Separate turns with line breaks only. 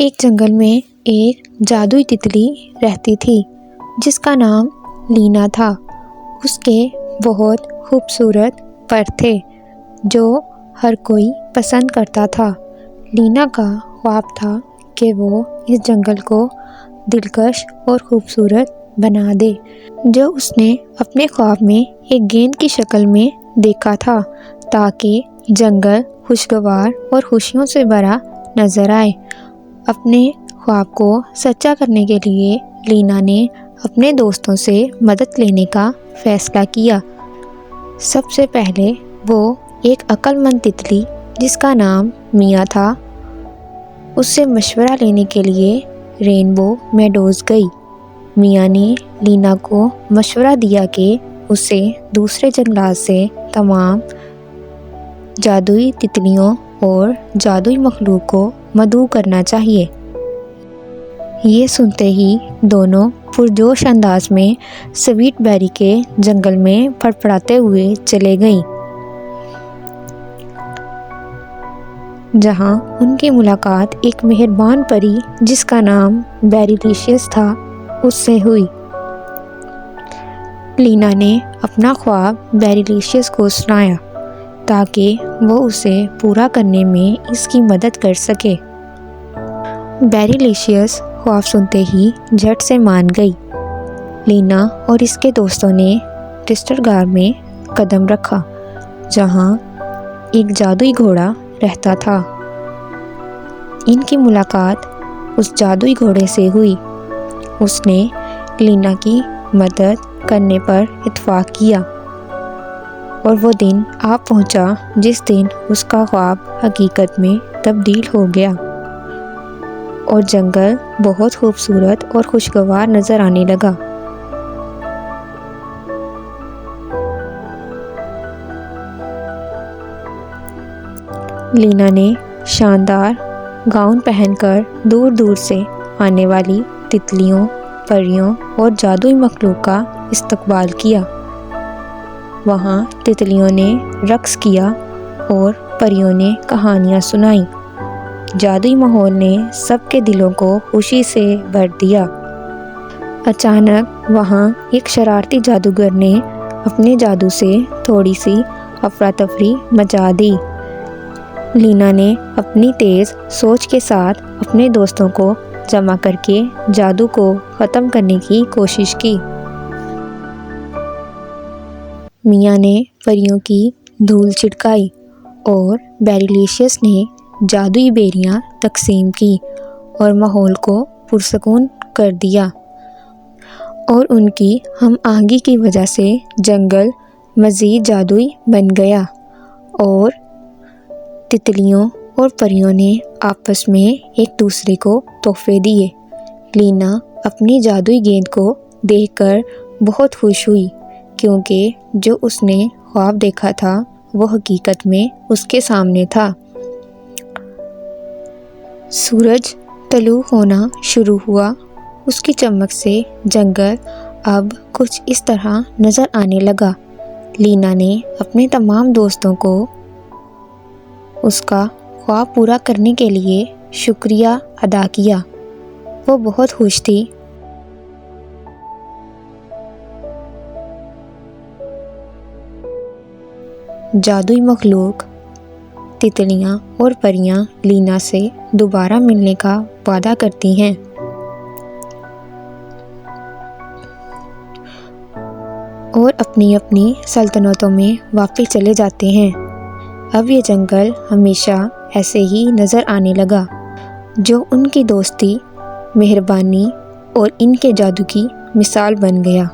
ایک جنگل میں ایک جادوئی تتلی رہتی تھی جس کا نام لینا تھا۔ اس کے بہت خوبصورت پر تھے جو ہر کوئی پسند کرتا تھا۔ لینا کا خواب تھا کہ وہ اس جنگل کو دلکش اور خوبصورت بنا دے، جو اس نے اپنے خواب میں ایک گیند کی شکل میں دیکھا تھا تاکہ جنگل خوشگوار اور خوشیوں سے بھرا نظر آئے۔ اپنے خواب کو سچا کرنے کے لیے لینا نے اپنے دوستوں سے مدد لینے کا فیصلہ کیا۔ سب سے پہلے وہ ایک عقل مند تتلی جس کا نام میاں تھا، اس سے مشورہ لینے کے لیے رینبو میڈوز گئی۔ میاں نے لینا کو مشورہ دیا کہ اسے دوسرے جنگلات سے تمام جادوئی تتلیوں اور جادوئی مخلوق کو مدعو کرنا چاہیے۔ یہ سنتے ہی دونوں پرجوش انداز میں سویٹ بیری کے جنگل میں پھڑپڑاتے ہوئے چلے گئیں، جہاں ان کی ملاقات ایک مہربان پری جس کا نام بیریلیشیس تھا اس سے ہوئی۔ لینا نے اپنا خواب بیریلیشیس کو سنایا تاکہ وہ اسے پورا کرنے میں اس کی مدد کر سکے۔ بیریلیشیس خواب سنتے ہی جھٹ سے مان گئی۔ لینا اور اس کے دوستوں نے ٹسٹرگار میں قدم رکھا جہاں ایک جادوئی گھوڑا رہتا تھا۔ ان کی ملاقات اس جادوئی گھوڑے سے ہوئی۔ اس نے لینا کی مدد کرنے پر اتفاق کیا اور وہ دن آ پہنچا جس دن اس کا خواب حقیقت میں تبدیل ہو گیا اور جنگل بہت خوبصورت اور خوشگوار نظر آنے لگا۔ لینا نے شاندار گاؤن پہن کر دور دور سے آنے والی تتلیوں، پریوں اور جادوئی مخلوق کا استقبال کیا۔ وہاں تتلیوں نے رقص کیا اور پریوں نے کہانیاں سنائیں۔ جادوئی ماحول نے سب کے دلوں کو خوشی سے بھر دیا۔ اچانک وہاں ایک شرارتی جادوگر نے اپنے جادو سے تھوڑی سی افراتفری مچا دی۔ لینا نے اپنی تیز سوچ کے ساتھ اپنے دوستوں کو جمع کر کے جادو کو ختم کرنے کی کوشش کی۔ میاں نے پریوں کی دھول چھڑکائی اور بیریلیشیس نے جادوئی بیریاں تقسیم کی اور ماحول کو پرسکون کر دیا، اور ان کی ہم آہنگی کی وجہ سے جنگل مزید جادوئی بن گیا اور تتلیوں اور پریوں نے آپس میں ایک دوسرے کو تحفے دیے۔ لینا اپنی جادوئی گیند کو دیکھ کر بہت خوش ہوئی کیونکہ جو اس نے خواب دیکھا تھا وہ حقیقت میں اس کے سامنے تھا۔ سورج طلوع ہونا شروع ہوا۔ اس کی چمک سے جنگل اب کچھ اس طرح نظر آنے لگا۔ لینا نے اپنے تمام دوستوں کو اس کا خواب پورا کرنے کے لیے شکریہ ادا کیا۔ وہ بہت خوش تھی۔ جادوئی مخلوق، تتلیاں اور پریاں لینا سے دوبارہ ملنے کا وعدہ کرتی ہیں اور اپنی اپنی سلطنتوں میں واپس چلے جاتے ہیں۔ اب یہ جنگل ہمیشہ ایسے ہی نظر آنے لگا، جو ان کی دوستی، مہربانی اور ان کے جادو کی مثال بن گیا۔